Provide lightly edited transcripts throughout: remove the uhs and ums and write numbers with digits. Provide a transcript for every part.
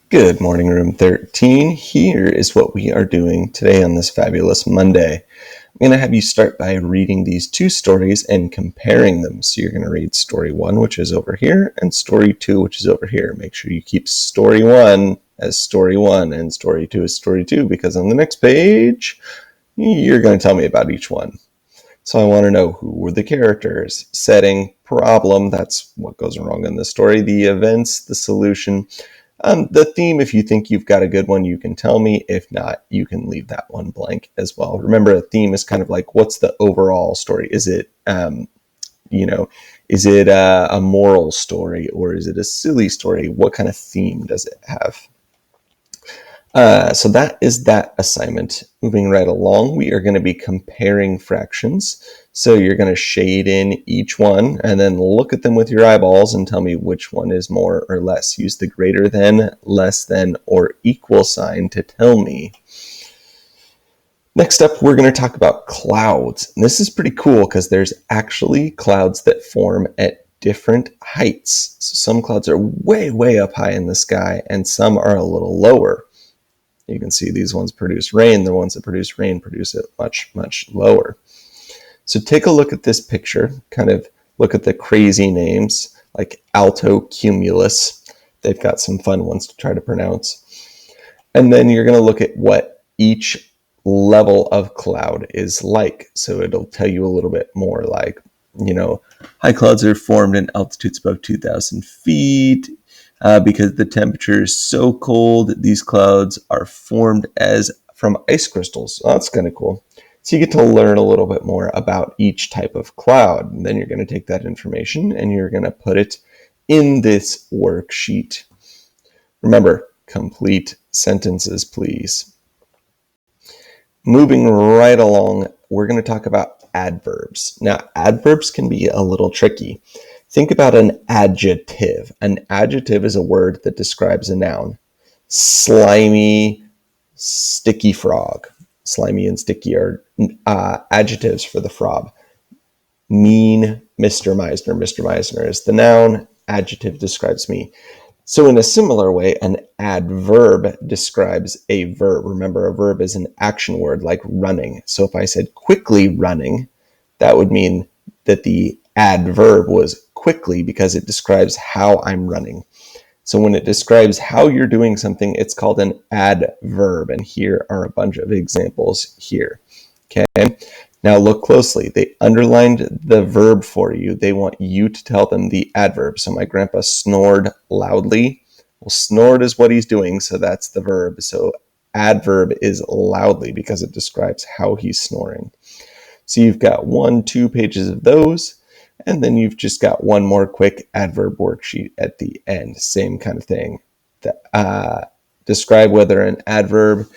Good morning, room 13. Here is what we are doing today on this fabulous Monday. I'm going to have you start by reading these two stories and comparing them. So you're going to read story 1, which is over here, and story 2, which is over here. Make sure you keep story 1 as story 1 and story 2 as story 2, because on the next page, you're going to tell me about each one. So I want to know who were the characters, setting, problem, that's what goes wrong in the story, the events, the solution, the theme. If you think you've got a good one, you can tell me. If not, you can leave that one blank as well. Remember, a theme is kind of like, what's the overall story? Is it, is it a moral story, or is it a silly story? What kind of theme does it have? So that is that assignment. Moving right along, we are going to be comparing fractions. So you're going to shade in each one and then look at them with your eyeballs and tell me which one is more or less. Use the greater than, less than, or equal sign to tell me. Next up, we're going to talk about clouds. And this is pretty cool because there's actually clouds that form at different heights. So some clouds are way, way up high in the sky, and some are a little lower. You can see these ones produce rain. The ones that produce rain produce it much, much lower. So take a look at this picture, kind of look at the crazy names like alto cumulus. They've got some fun ones to try to pronounce. And then you're going to look at what each level of cloud is like. So it'll tell you a little bit more, like, high clouds are formed in altitudes above 2,000 feet. Because the temperature is so cold, these clouds are formed from ice crystals. So that's kind of cool. So you get to learn a little bit more about each type of cloud. And then you're going to take that information and you're going to put it in this worksheet. Remember, complete sentences, please. Moving right along, we're going to talk about adverbs. Now, adverbs can be a little tricky. Think about an adjective. An adjective is a word that describes a noun. Slimy, sticky frog. Slimy and sticky are adjectives for the frog. Mean, Mr. Meisner. Mr. Meisner is the noun. Adjective describes me. So in a similar way, an adverb describes a verb. Remember, a verb is an action word like running. So if I said quickly running, that would mean that the adverb was quickly because it describes how I'm running. So when it describes how you're doing something, it's called an adverb. And here are a bunch of examples here. Okay. Now look closely. They underlined the verb for you. They want you to tell them the adverb. So my grandpa snored loudly. Well, snored is what he's doing, so that's the verb. So adverb is loudly because it describes how he's snoring. So you've got 2 pages of those, and then you've just got one more quick adverb worksheet at the end. Same kind of thing. Describe whether an adverb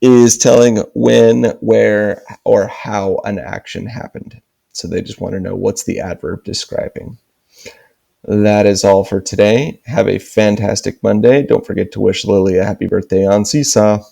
is telling when, where, or how an action happened. So they just want to know, what's the adverb describing? That is all for today. Have a fantastic Monday. Don't forget to wish Lily a happy birthday on Seesaw.